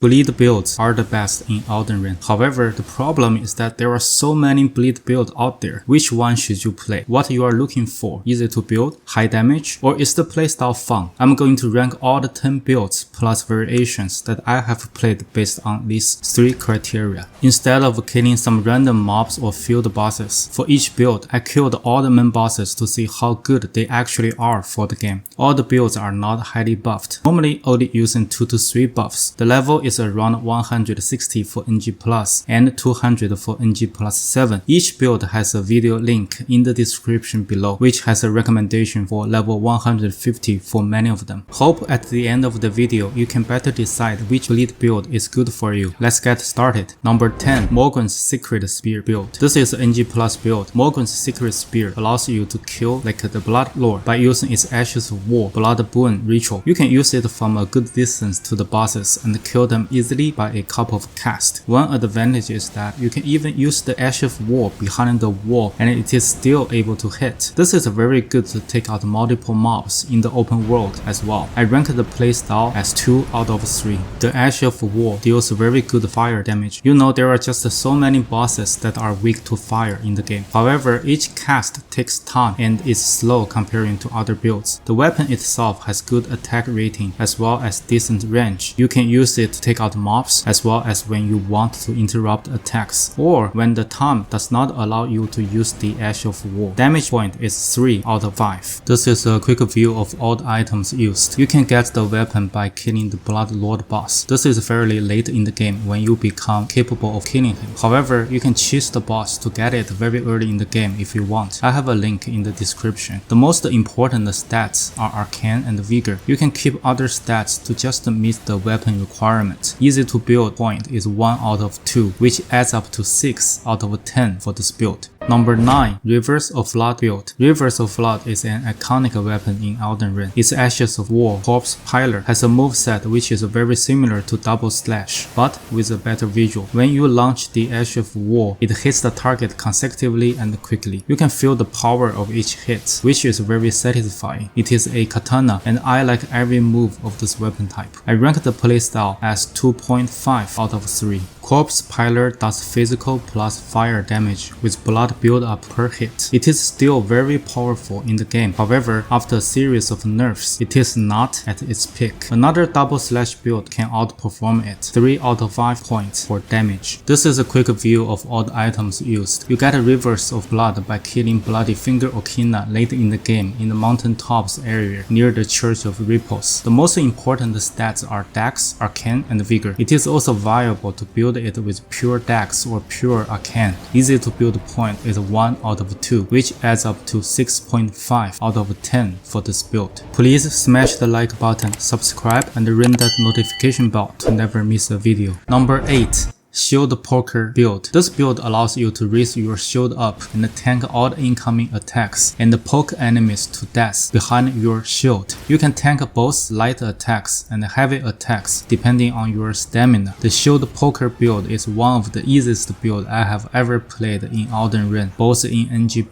Bleed builds are the best in Elden Ring. However, the problem is that there are so many bleed builds out there. Which one should you play? What you are looking for? Easy to build, high damage, or is the playstyle fun? I'm going to rank all the 10 builds plus variations that I have played based on these 3 criteria. Instead of killing some random mobs or field bosses, for each build I killed all the main bosses to see how good they actually are for the game. All the builds are not highly buffed, normally only using 2 to 3 buffs. The level is around 160 for NG+, and 200 for NG+7. Each build has a video link in the description below, which has a recommendation for level 150 for many of them. Hope at the end of the video you can better decide which bleed build is good for you. Let's get started. Number 10. Mohgwyn's Secret Spear build. This is an NG+ build. Mohgwyn's Secret Spear allows you to kill like the Blood Lord by using its Ashes of War Blood Boon ritual. You can use it from a good distance to the bosses and kill them easily by a couple of casts. One advantage is that you can even use the Ash of War behind the wall and it is still able to hit. This is very good to take out multiple mobs in the open world as well. I rank the playstyle as 2 out of 3. The Ash of War deals very good fire damage. You know there are just so many bosses that are weak to fire in the game. However, each cast takes time and is slow comparing to other builds. The weapon itself has good attack rating as well as decent range. You can use it to take out mobs as well as when you want to interrupt attacks or when the time does not allow you to use the Ash of War. Damage point is 3 out of 5. This is a quick view of all the items used. You can get the weapon by killing the Blood Lord boss. This is fairly late in the game when you become capable of killing him. However, you can cheese the boss to get it very early in the game if you want. I have a link in the description. The most important stats are Arcane and Vigor. You can keep other stats to just meet the weapon requirement. Easy to build point is 1 out of 2, which adds up to 6 out of 10 for this build. Number 9. Rivers of Blood build. Rivers of Blood is an iconic weapon in Elden Ring. Its Ashes of War Corpse Piler has a moveset which is very similar to Double Slash, but with a better visual. When you launch the Ash of War, it hits the target consecutively and quickly. You can feel the power of each hit, which is very satisfying. It is a katana and I like every move of this weapon type. I rank the playstyle as 2.5 out of 3. Corpse Piler does physical plus fire damage with blood build up per hit. It is still very powerful in the game. However, after a series of nerfs, it is not at its peak. Another Double Slash build can outperform it. 3 out of 5 points for damage. This is a quick view of all the items used. You get Rivers of Blood by killing Bloody Finger Okina late in the game in the mountain tops area near the Church of Repose. The most important stats are Dex, Arcane, and Vigor. It is also viable to build it with pure Dex or pure Arcane. Easy to build point is 1 out of 2, which adds up to 6.5 out of 10 for this build. Please smash the like button, subscribe, and ring that notification bell to never miss a video. Number 8. Shield Poker build. This build allows you to raise your shield up and tank all the incoming attacks and poke enemies to death behind your shield. You can tank both light attacks and heavy attacks depending on your stamina. The Shield Poker build is one of the easiest build I have ever played in Elden Ring, both in NG+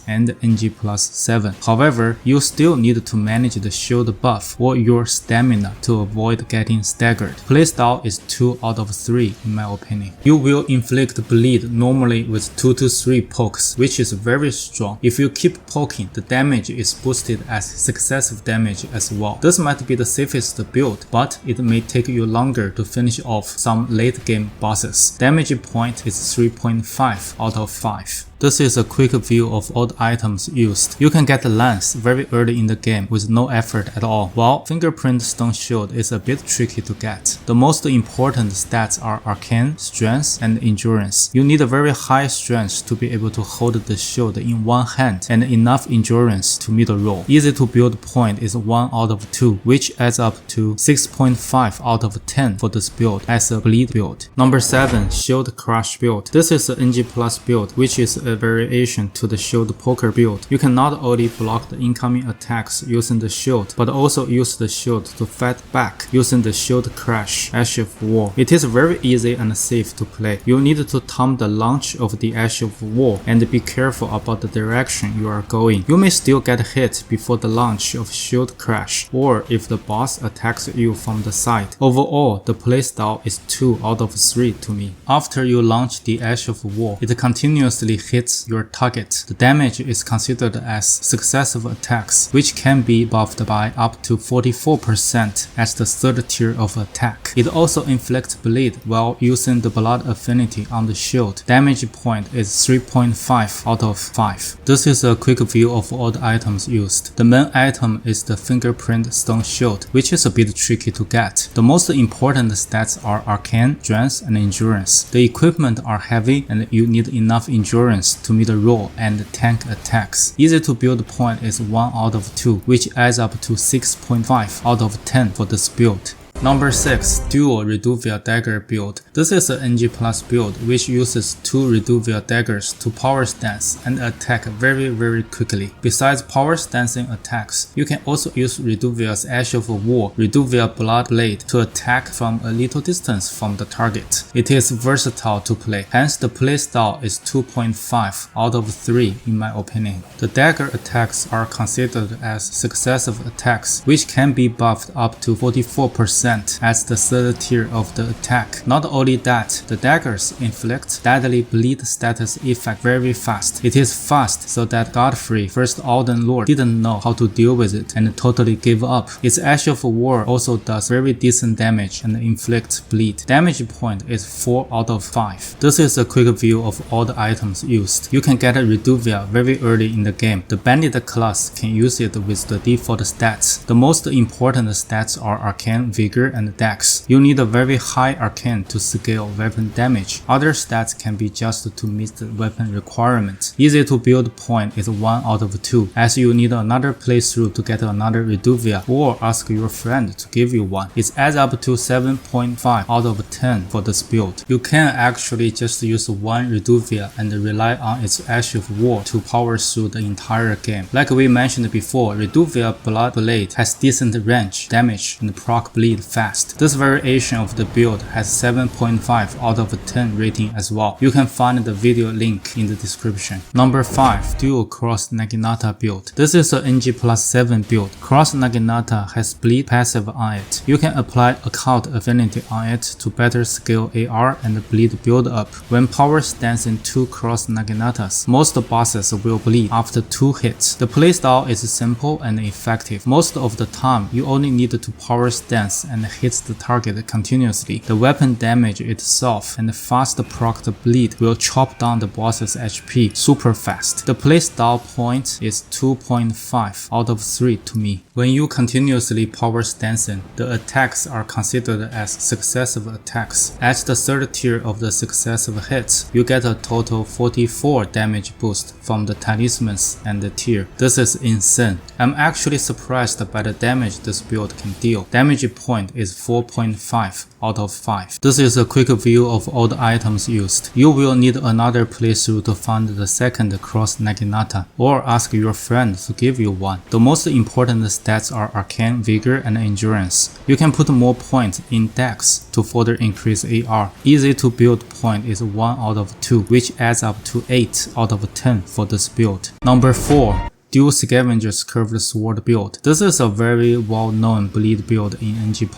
and NG+7. However, you still need to manage the shield buff or your stamina to avoid getting staggered. Playstyle is 2 out of 3 in my opinion. You will inflict bleed normally with 2 to 3 pokes, which is very strong. If you keep poking, the damage is boosted as successive damage as well. This might be the safest build, but it may take you longer to finish off some late game bosses. Damage point is 3.5 out of 5. This is a quick view of all the items used. You can get Lance very early in the game with no effort at all, while Fingerprint Stone Shield is a bit tricky to get. The most important stats are Arcane, Strength, and Endurance. You need a very high strength to be able to hold the shield in one hand and enough endurance to middle roll. Easy to build point is 1 out of 2, which adds up to 6.5 out of 10 for this build as a bleed build. Number 7. Shield Crush build. This is an NG+ build, which is a a variation to the shield poker build. You can not only block the incoming attacks using the shield, but also use the shield to fight back using the shield crash Ash of War. It is very easy and safe to play. You need to time the launch of the Ash of War and be careful about the direction you are going. You may still get hit before the launch of shield crash, or if the boss attacks you from the side. Overall, the playstyle is 2 out of 3 to me. After you launch the Ash of War, it continuously hits your target. The damage is considered as successive attacks, which can be buffed by up to 44% as the third tier of attack. It also inflicts bleed while using the blood affinity on the shield. Damage point is 3.5 out of 5. This is a quick view of all the items used. The main item is the fingerprint stone shield, which is a bit tricky to get. The most important stats are arcane, strength, and endurance. The equipment are heavy and you need enough endurance to meet the roll and tank attacks. Easy to build point is 1 out of 2, which adds up to 6.5 out of 10 for this build. Number 6. Dual Reduvia Dagger build. This is an NG Plus build which uses 2 Reduvia daggers to power stance and attack very quickly. Besides power stancing attacks, you can also use Reduvia's Ash of War, Reduvia Blood Blade to attack from a little distance from the target. It is versatile to play, hence the playstyle is 2.5 out of 3 in my opinion. The dagger attacks are considered as successive attacks, which can be buffed up to 44% as the third tier of the attack. Not only that, the daggers inflict deadly bleed status effect very fast. It is fast so that Godfrey, first Elden Lord, didn't know how to deal with it and totally gave up. Its Ash of War also does very decent damage and inflicts bleed. Damage point is 4 out of 5. This is a quick view of all the items used. You can get a Reduvia very early in the game. The Bandit class can use it with the default stats. The most important stats are Arcane, Vigor, and Dex. You need a very high arcane to scale weapon damage. Other stats can be just to meet the weapon requirement. Easy to build point is 1 out of 2, as you need another playthrough to get another Reduvia or ask your friend to give you one. It adds up to 7.5 out of 10 for this build. You can actually just use one Reduvia and rely on its Ash of War to power through the entire game. Like we mentioned before, Reduvia Blood Blade has decent range, damage, and proc bleed fast. This variation of the build has 7.5 out of 10 rating as well. You can find the video link in the description. Number 5. Dual Cross-Naginata build. This is a NG plus 7 build. Cross-Naginata has bleed passive on it. You can apply occult affinity on it to better scale AR and bleed build up. When power stancing 2 Cross-Naginatas, most bosses will bleed after 2 hits. The playstyle is simple and effective. Most of the time, you only need to power stance and hits the target continuously. The weapon damage itself and fast proc bleed will chop down the boss's HP super fast. The playstyle point is 2.5 out of 3 to me. When you continuously power stancing, the attacks are considered as successive attacks. At the third tier of the successive hits, you get a total 44 damage boost from the talismans and the tier. This is insane. I'm actually surprised by the damage this build can deal. Damage point is 4.5 out of 5. This is a quick view of all the items used. You will need another playthrough to find the second Cross-Naginata or ask your friend to give you one. The most important stats are Arcane, Vigor, and Endurance. You can put more points in Dex to further increase AR. Easy to build point is 1 out of 2, which adds up to 8 out of 10 for this build. Number 4. Dual Scavenger's Curved Sword build. This is a very well-known bleed build in NG+.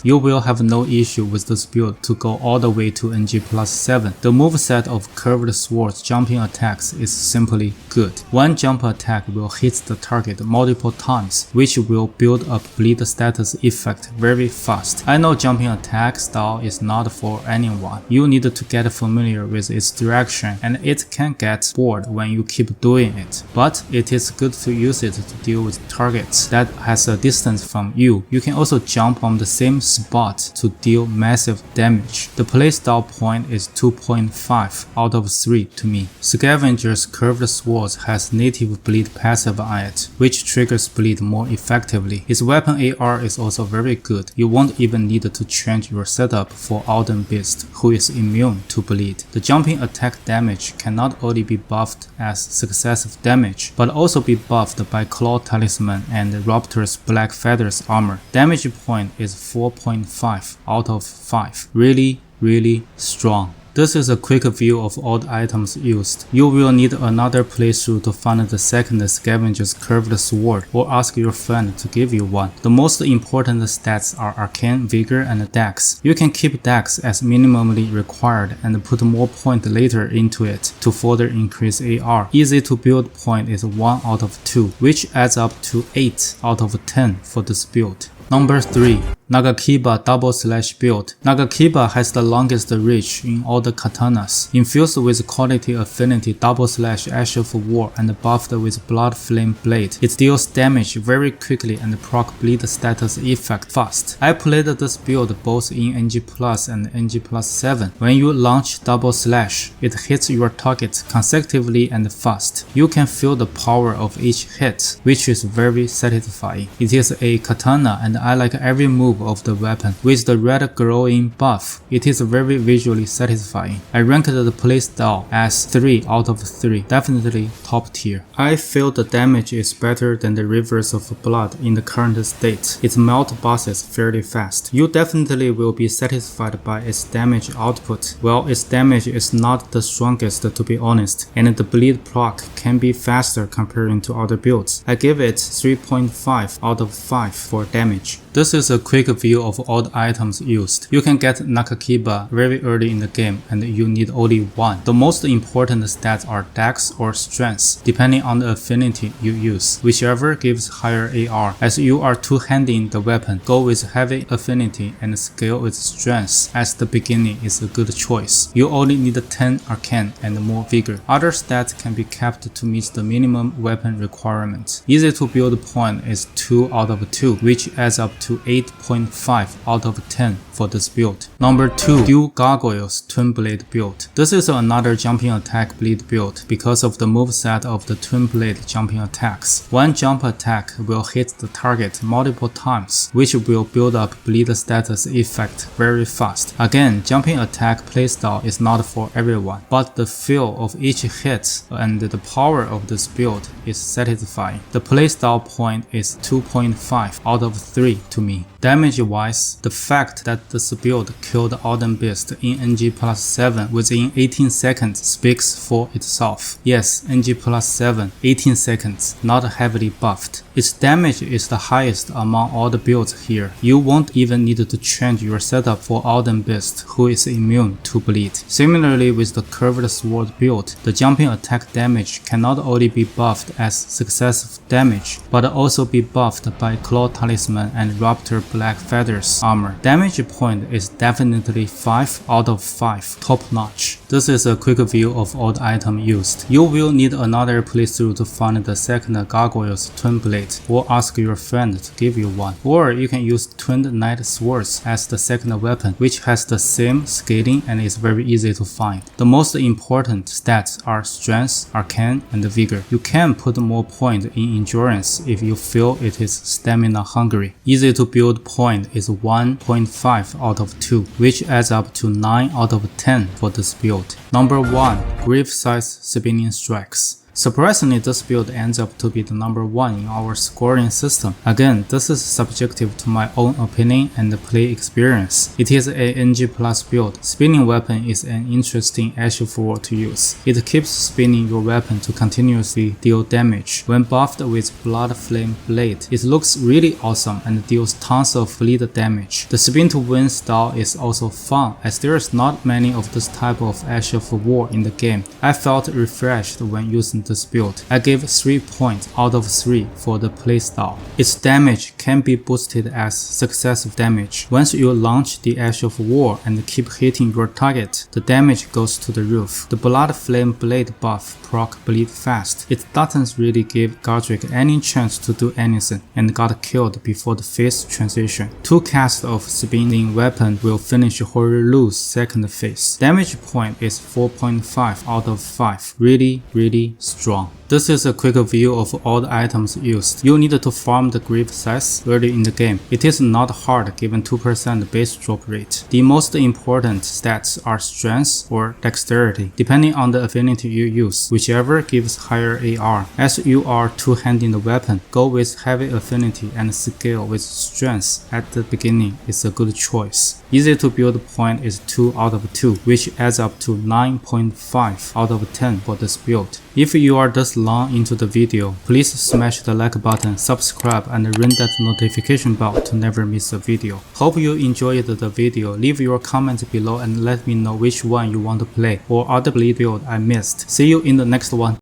You will have no issue with this build to go all the way to NG+ 7. The moveset of Curved Sword's jumping attacks is simply good. One jump attack will hit the target multiple times, which will build up bleed status effect very fast. I know jumping attack style is not for anyone. You need to get familiar with its direction and it can get bored when you keep doing it. But it is good good to use it to deal with targets that has a distance from you. You can also jump on the same spot to deal massive damage. The playstyle point is 2.5 out of 3 to me. Scavenger's curved swords has native bleed passive on it, which triggers bleed more effectively. Its weapon AR is also very good. You won't even need to change your setup for Elden Beast, who is immune to bleed. The jumping attack damage can not only be buffed as successive damage, but also be buffed by Claw Talisman and Raptor's Black Feathers armor. Damage point is 4.5 out of 5. Really strong. This is a quick view of all the items used. You will need another playthrough to find the second Scavenger's curved sword or ask your friend to give you one. The most important stats are Arcane, Vigor, and Dex. You can keep Dex as minimally required and put more point later into it to further increase AR. Easy to build point is 1 out of 2, which adds up to 8 out of 10 for this build. Number 3. Nagakiba double slash build. Nagakiba has the longest reach in all the katanas. Infused with quality affinity double slash Ash of War and buffed with Blood Flame Blade, it deals damage very quickly and proc bleed status effect fast. I played this build both in NG Plus and NG Plus 7. When you launch double slash, it hits your target consecutively and fast. You can feel the power of each hit, which is very satisfying. It is a katana and I like every move of the weapon. With the red glowing buff, it is very visually satisfying. I ranked the playstyle as 3 out of 3, definitely top tier. I feel the damage is better than the Rivers of Blood in the current state. It melts bosses fairly fast. You definitely will be satisfied by its damage output. Well, its damage is not the strongest to be honest, and the bleed proc can be faster comparing to other builds. I give it 3.5 out of 5 for damage. This is a quick view of all the items used. You can get Nagakiba very early in the game and you need only one. The most important stats are Dex or Strength, depending on the affinity you use, whichever gives higher AR. As you are two-handing the weapon, go with heavy affinity and scale with Strength as the beginning is a good choice. You only need 10 Arcane and more Vigor. Other stats can be kept to meet the minimum weapon requirement. Easy to build point is 2 out of 2, which adds up to 8.5 out of 10 for this build. Number 2. Dual Gargoyle's Twinblade build. This is another jumping attack bleed build because of the moveset of the Twinblade jumping attacks. One jump attack will hit the target multiple times, which will build up bleed status effect very fast. Again, jumping attack playstyle is not for everyone, but the feel of each hit and the power of this build is satisfying. The playstyle point is 2.5 out of 3 to me. Damage wise, the fact that this build killed Elden Beast in NG plus 7 within 18 seconds speaks for itself. Yes, NG plus 7, 18 seconds, not heavily buffed. Its damage is the highest among all the builds here. You won't even need to change your setup for Elden Beast, who is immune to bleed. Similarly with the curved sword build, the jumping attack damage can not only be buffed as successive damage, but also be buffed by Claw Talisman and Raptor Black Feathers armor. Damage point is definitely 5 out of 5, top notch. This is a quick view of all the items used. You will need another playthrough to find the second Gargoyle's Twinblade, or ask your friend to give you one. Or you can use Twinned Knight Swords as the second weapon, which has the same scaling and is very easy to find. The most important stats are Strength, Arcane, and Vigor. You can put more point in Endurance if you feel it is stamina hungry. Easy to build point is 1.5 out of 2, which adds up to 9 out of 10 for this build. Number 1. Grave Size Spinning Strikes. Surprisingly, this build ends up to be the number 1 in our scoring system. Again, this is subjective to my own opinion and play experience. It is a NG plus build. Spinning weapon is an interesting Ash of War to use. It keeps spinning your weapon to continuously deal damage. When buffed with Blood Flame Blade, it looks really awesome and deals tons of bleed damage. The spin to win style is also fun, as there is not many of this type of Ash of War in the game. I felt refreshed when using this build. I give 3 points out of 3 for the playstyle. Its damage can be boosted as successive damage. Once you launch the Ash of War and keep hitting your target, the damage goes to the roof. The Blood Flame Blade buff proc bleed fast. It doesn't really give Godric any chance to do anything and got killed before the phase transition. 2 casts of spinning weapon will finish Horillu's second phase. Damage point is 4.5 out of 5. Really strong. This is a quick view of all the items used. You need to farm the Grief Scythe early in the game. It is not hard given 2% base drop rate. The most important stats are strength or dexterity, depending on the affinity you use, whichever gives higher AR. As you are two-handing the weapon, go with heavy affinity and scale with strength at the beginning is a good choice. Easy to build point is 2 out of 2, which adds up to 9.5 out of 10 for this build. If you are this long into the video, please smash the like button, subscribe and ring that notification bell to never miss a video. Hope you enjoyed the video. Leave your comments below and let me know which one you want to play or other build I missed. See you in the next one.